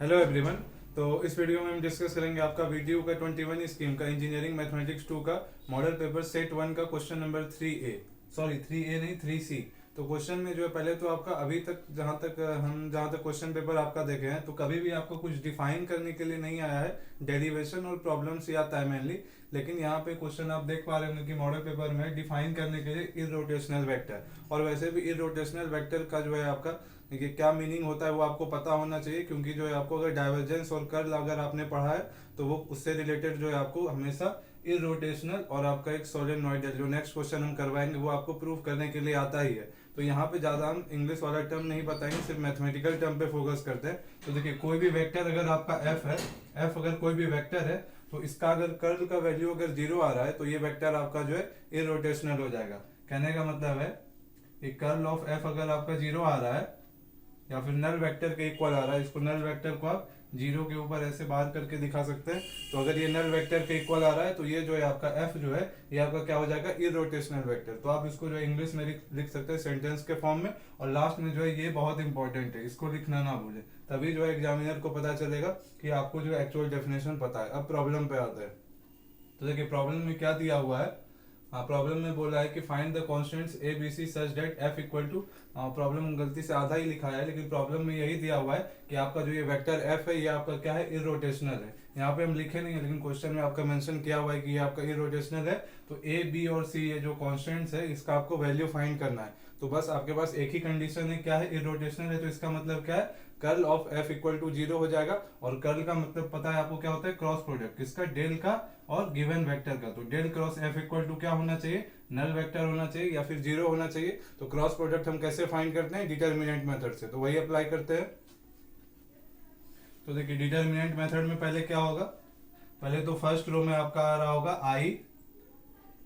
Hello everyone. तो इस video में हम डिस्कस करेंगे आपका वीडियो का 21 स्कीम का इंजीनियरिंग मैथमेटिक्स 2 का मॉडल पेपर सेट 1 का question number 3A, sorry 3A नहीं 3C। तो क्वेश्चन में जो है पहले तो आपका अभी तक जहाँ तक क्वेश्चन पेपर आपका देखे हैं तो कभी भी आपको कुछ डिफाइन करने के लिए नहीं आया है, डेरिवेशन और प्रॉब्लम्स या आता है मेनली। लेकिन यहाँ पे क्वेश्चन आप देख पा रहे होंगे कि मॉडल पेपर में डिफाइन करने के लिए इररोटेशनल वेक्टर, और वैसे भी इररोटेशनल वेक्टर का जो है आपका देखिए क्या मीनिंग होता है वो आपको पता होना चाहिए, क्योंकि जो है आपको अगर डाइवर्जेंस और कर्ल अगर आपने पढ़ा है तो वो उससे रिलेटेड जो है आपको हमेशा इररोटेशनल और आपका एक सोलेनोइडल जो नेक्स्ट क्वेश्चन हम करवाएंगे वो आपको प्रूव करने के लिए आता ही है। तो यहाँ पे ज्यादा हम इंग्लिश वाला टर्म नहीं बताएंगे, सिर्फ मैथमेटिकल टर्म पे फोकस करते हैं। तो देखिए कोई भी वेक्टर अगर आपका एफ है, एफ अगर कोई भी वेक्टर है तो इसका अगर कर्ल का वैल्यू अगर 0 आ रहा है तो ये वेक्टर आपका जो है इररोटेशनल हो जाएगा। कहने का मतलब है कि कर्ल ऑफ एफ अगर आपका 0 आ रहा है या फिर नल वेक्टर के इक्वल आ रहा है, इसको नल वेक्टर को आप 0 के ऊपर ऐसे बाहर करके दिखा सकते हैं। तो अगर ये नल वेक्टर के इक्वल आ रहा है तो ये जो है आपका एफ जो है ये आपका क्या हो जाएगा, इररोटेशनल वेक्टर। तो आप इसको जो है इंग्लिश में लिख सकते हैं सेंटेंस के फॉर्म में, और लास्ट में जो है ये बहुत इंपॉर्टेंट है, इसको लिखना ना भूले, तभी जो है एग्जामिनर को पता चलेगा कि आपको जो एक्चुअल डेफिनेशन पता है। अब प्रॉब्लम पे आते हैं। तो देखिए प्रॉब्लम में क्या दिया हुआ है। हाँ, प्रॉब्लम में बोला है कि find the constants A B C such that F equal to, problem गलती से आधा ही लिखा है, लेकिन प्रॉब्लम में यही दिया हुआ है कि आपका जो ये वेक्टर एफ है ये आपका क्या है, इररोटेशनल है। यहाँ पे हम लिखे नहीं है लेकिन क्वेश्चन में आपका मेंशन किया हुआ है कि ये आपका इररोटेशनल है। तो ए बी और सी ये जो कांस्टेंट्स है इसका आपको वैल्यू फाइंड करना है। तो बस आपके पास एक ही कंडीशन है, क्या है, इररोटेशनल है। तो इसका मतलब क्या है, curl of F equal to 0 हो जाएगा। और कर्ल का मतलब पता है आपको क्या होता है, क्रॉस प्रोडक्ट किसका, डेल का और गिवन वेक्टर का। तो del cross F equal to क्या होना चाहिए, नल वेक्टर होना चाहिए या फिर 0 होना चाहिए। तो क्रॉस प्रोडक्ट हम कैसे फाइंड करते हैं, डिटर्मिनेंट मेथड से, तो वही अप्लाई करते हैं। तो देखिए डिटर्मिनेंट मेथड में पहले क्या होगा, पहले तो फर्स्ट रो में आपका आ रहा होगा आई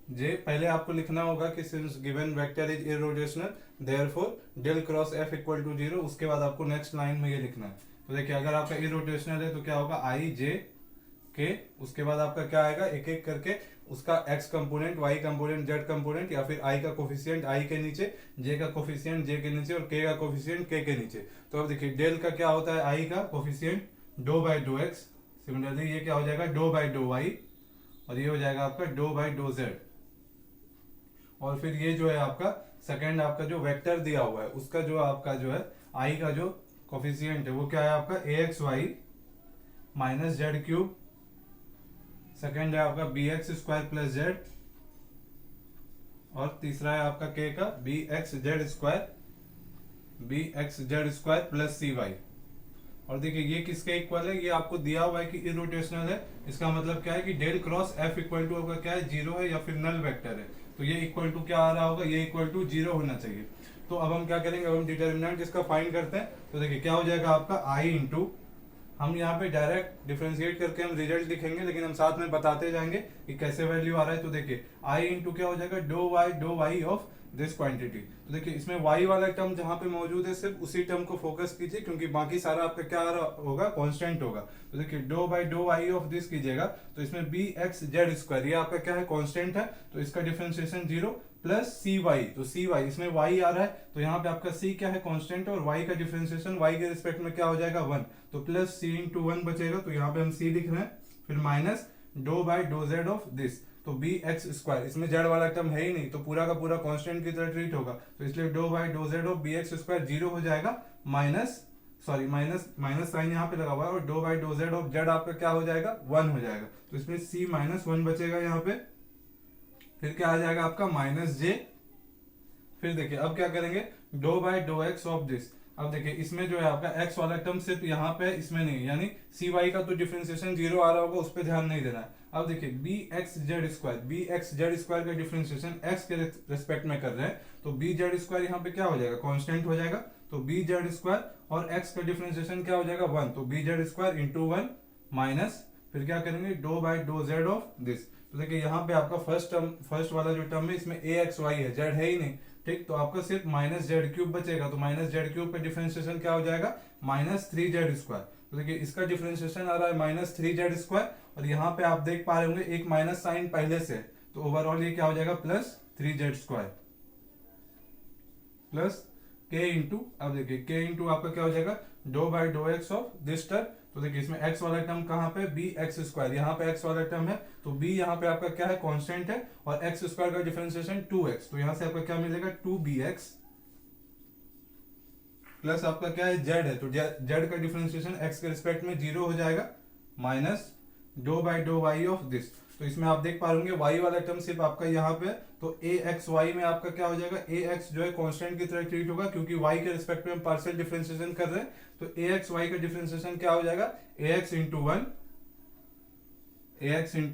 जे, पहले आपको लिखना होगा कि since given vector is irrotational therefore del cross F equal to 0। उसके बाद आपको नेक्स्ट लाइन में ये लिखना है। तो देखिए अगर आपका इररोटेशनल है तो क्या होगा, आई जे के, उसके बाद आपका क्या आएगा, एक एक करके उसका X component, Y component, Z component, या फिर आई का कोफिशिएंट आई के नीचे, जे का कोफिशिएंट जे के नीचे और के का कोफिशिएंट के नीचे। तो अब देखिए डेल का क्या होता है, आई का coefficient dough by dough x, similarly ये क्या हो जाएगा, डो बाई डो वाई, और ये हो जाएगा आपका डो बाई डो जेड। और फिर ये जो है आपका सेकंड आपका जो वेक्टर दिया हुआ है उसका जो आपका जो है आई का जो कोफिशिएंट है वो क्या है आपका a x y minus z cube, second है आपका b x square plus z, और तीसरा है आपका के का b x z square plus c y. और देखिए ये किसके इक्वल है, ये आपको दिया हुआ है कि इररोटेशनल है। इसका मतलब क्या है कि del cross F equal to आपका क्या है, 0 है या फिर नल वेक्टर है। तो ये इक्वल टू क्या आ रहा होगा, ये इक्वल टू 0 होना चाहिए। तो अब हम क्या करेंगे, अब हम डिटर्मिनेंट इसका फाइंड करते हैं। तो देखिए क्या हो जाएगा आपका आई इंटू, हम यहाँ पे डायरेक्ट डिफरेंशिएट करके हम रिजल्ट लिखेंगे, लेकिन हम साथ में बताते जाएंगे कि कैसे वैल्यू आ रहा है। तो देखिए आई इंटू क्या हो जाएगा, dow Y of this quantity. तो देखिए इसमें y वाला टर्म जहां पे मौजूद है सिर्फ उसी टर्म को फोकस कीजिए, क्योंकि बाकी सारा आपका क्या आ रहा होगा, कांस्टेंट होगा। तो देखिए dow by dow Y of this कीजिएगा तो इसमें बी एक्स जेड स्क्वायर ये आपका क्या है, कांस्टेंट है। तो इसका डिफरेंशिएशन 0 प्लस सी वाई, तो सी वाई इसमें y आ रहा है तो यहाँ पे आपका c क्या है, कांस्टेंट, और y का डिफरेंशिएशन y के रिस्पेक्ट में क्या हो जाएगा 1, तो प्लस c इंटू 1 बचेगा। तो यहाँ पे हम c लिख रहे हैं, फिर minus dough by dow Z of this, तो बी एक्स स्क्वायर, इसमें जेड वाला टर्म है ही नहीं तो पूरा का पूरा कांस्टेंट की तरह ट्रीट होगा। तो इसलिए dow by dow Z of B x square 0 हो जाएगा, माइनस साइन यहाँ पे लगा हुआ है, और dough by dow Z of Z आपका क्या हो जाएगा, 1 हो जाएगा। तो इसमें c माइनस 1 बचेगा यहाँ पे, फिर क्या आ जाएगा आपका माइनस जे। फिर देखिए अब क्या करेंगे, dow by dough x of this. अब देखिए इसमें जो है आपका x वाला टर्म सिर्फ यहाँ पे इसमें नहीं, यानी सी वाई का तो डिफरेंशिएशन 0 आ रहा होगा, उस पर ध्यान नहीं देना है। अब देखिए बी एक्स जेड स्क्वायर का डिफरेंशिएशन x के रिस्पेक्ट में कर रहे हैं, तो बी जेड स्क्वायर यहाँ पे क्या हो जाएगा, कांस्टेंट हो जाएगा। तो बी जेड स्क्वायर और x का डिफरेंशिएशन क्या हो जाएगा 1, तो B Z square into 1 minus, फिर क्या करेंगे dow by dow Z of this. तो देखिए यहाँ पे आपका फर्स्ट वाला जो टर्म है इसमें ए एक्स वाई है, जेड है ही नहीं, ठीक। तो आपका सिर्फ माइनस जेड क्यूब बचेगा। तो माइनस जेड क्यूब पे डिफरेंशिएशन क्या हो जाएगा, माइनस 3z स्क्वायर। तो देखिए इसका डिफरेंशिएशन आ रहा है माइनस 3z स्क्वायर, और यहाँ पे आप देख पा रहे होंगे एक माइनस साइन पहले से, तो ओवरऑल ये क्या हो जाएगा, प्लस 3z स्क्वायर के इंटू, अब देखिए के इंटू आपका क्या हो जाएगा dough by dough x of this term. तो देखिए इसमें x वाला टर्म कहाँ पे, बी एक्स स्क्वायर, यहाँ पे x वाला टर्म है तो b यहाँ पे आपका क्या है कांस्टेंट है, और x स्क्वायर का डिफरेंशिएशन 2x, तो यहाँ से आपका क्या मिलेगा 2bx प्लस आपका क्या है z है, तो z का डिफरेंशिएशन x के रिस्पेक्ट में 0 हो जाएगा, minus dough by dough y of this. तो इसमें आप देख पा रहे होंगे y वाला टर्म सिर्फ आपका यहाँ पे, तो ax y में आपका क्या हो जाएगा, ax जो है कांस्टेंट की तरह ट्रीट होगा क्योंकि y के रिस्पेक्ट में हम पार्शियल डिफरेंशिएशन कर रहे हैं, तो ax y का डिफरेंशिएशन क्या हो जाएगा ax इंटू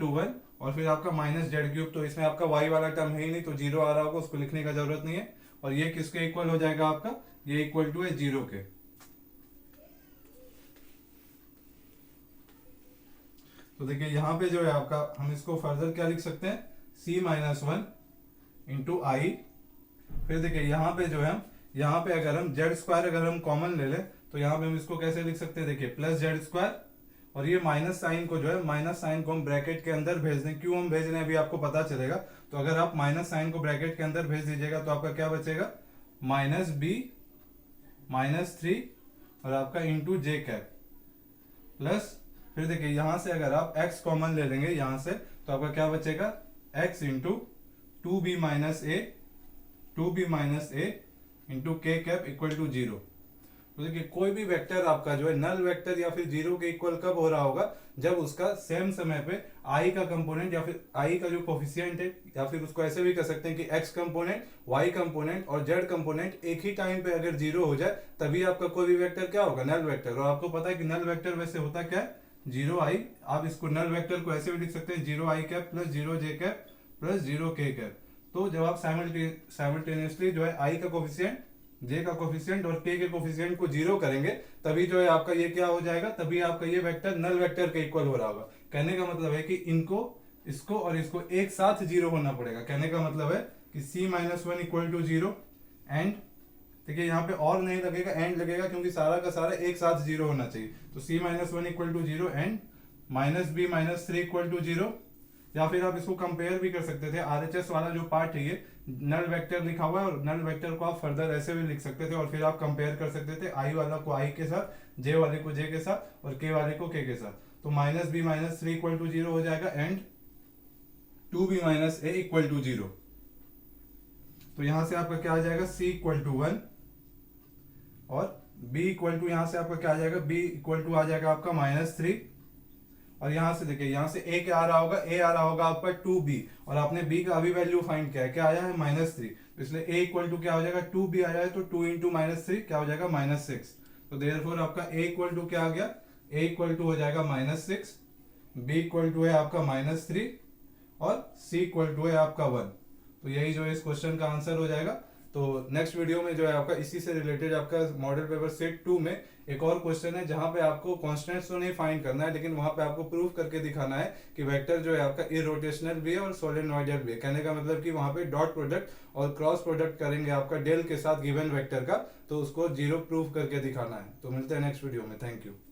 वन और फिर आपका माइनस जेड क्यूब। तो इसमें आपका y वाला टर्म है ही नहीं तो 0 आ रहा होगा, उसको लिखने का जरूरत नहीं है, और ये किसके इक्वल हो जाएगा आपका, ये इक्वल टू है 0 के। तो देखिए यहाँ पे जो है आपका, हम इसको फर्दर क्या लिख सकते हैं, c माइनस वन इंटू आई, फिर देखिए यहाँ पे जो है हम, यहाँ पे अगर हम जेड स्क्वायर अगर हम कॉमन ले लें तो यहाँ पे हम इसको कैसे लिख सकते हैं, देखिए प्लस जेड स्क्वायर, और ये माइनस साइन को जो है, माइनस साइन को हम ब्रैकेट के अंदर भेज दें, क्यों हम भेज रहे हैं अभी आपको पता चलेगा। तो अगर आप माइनस साइन को ब्रैकेट के अंदर भेज दीजिएगा तो आपका क्या बचेगा, माइनस बी माइनस 3 और आपका इंटू जे कैप प्लस, फिर देखिए यहां से अगर आप x कॉमन ले लेंगे यहां से तो आपका क्या बचेगा x इंटू 2b माइनस ए इंटू के कैप इक्वल टू 0। तो देखिए कोई भी वेक्टर आपका जो है नल वेक्टर या फिर 0 के इक्वल कब हो रहा होगा, जब उसका सेम समय पे i का कंपोनेंट या फिर i का जो कोफिशिएंट है, या फिर उसको ऐसे भी कर सकते हैं कि x कंपोनेंट, y कंपोनेंट और z कंपोनेंट एक ही टाइम पे अगर 0 हो जाए तभी आपका कोई भी वेक्टर क्या होगा, नल वेक्टर। और आपको पता है कि नल वेक्टर वैसे होता क्या है, 0i, आप इसको नल वेक्टर को ऐसे भी लिख सकते हैं 0i cap plus 0j cap plus 0k cap. तो जब आप साइमल्टेनियसली जो है i का कोफिशिएंट, j का कोफिशिएंट और k के कोफिशिएंट को 0 करेंगे तभी जो है आपका ये क्या हो जाएगा, तभी आपका ये वेक्टर नल वेक्टर के इक्वल हो रहा होगा। कहने का मतलब है कि इनको, इसको और इसको एक साथ 0 होना पड़ेगा। कहने का मतलब है कि c minus one equal to 0 and, देखिए यहाँ पे और नहीं लगेगा, एंड लगेगा क्योंकि सारा का सारा एक साथ 0 होना चाहिए। तो c minus one equal to 0 and minus B minus 3 equal to 0, या फिर आप इसको कंपेयर भी कर सकते थे, आरएचएस वाला जो पार्ट है ये नल वेक्टर लिखा हुआ है और नल वेक्टर को आप फर्दर ऐसे भी लिख सकते थे, और फिर आप कंपेयर कर सकते थे आई वाला को आई के साथ, जे वाले को जे के साथ और के वाले को के साथ। तो minus B minus 3 equal to 0 हो जाएगा and 2b minus A equal to 0। तो यहां से आपका क्या आ जाएगा, c इक्वल टू 1 और b इक्वल टू, यहां से आपका क्या आ जाएगा, b इक्वल टू आ जाएगा आपका माइनस 3, और यहां से देखिए यहां से a क्या आ रहा होगा, a आ रहा होगा आपका 2b, और आपने b का अभी वैल्यू फाइंड किया है, क्या आया है माइनस 3, तो इसलिए a इक्वल टू क्या हो जाएगा 2b आया है, तो 2 इंटू माइनस 3 क्या हो जाएगा माइनस 6। तो देयरफॉर आपका a इक्वल टू क्या आ गया, a इक्वल टू हो जाएगा माइनस 6, b इक्वल टू है आपका माइनस 3 और c इक्वल टू है आपका 1। तो यही जो है इस क्वेश्चन का आंसर हो जाएगा। तो नेक्स्ट वीडियो में जो है आपका इसी से रिलेटेड आपका मॉडल पेपर सेट 2 में एक और क्वेश्चन है जहां पे आपको कांस्टेंट्स तो नहीं फाइंड करना है, लेकिन वहां पे आपको प्रूव करके दिखाना है कि वेक्टर जो है आपका इरोटेशनल भी है और सोलेनोइडल भी है। कहने का मतलब कि वहां पे डॉट प्रोडक्ट और क्रॉस प्रोडक्ट करेंगे आपका डेल के साथ गिवन वेक्टर का, तो उसको 0 प्रूव करके दिखाना है। तो मिलते हैं नेक्स्ट वीडियो में, थैंक यू।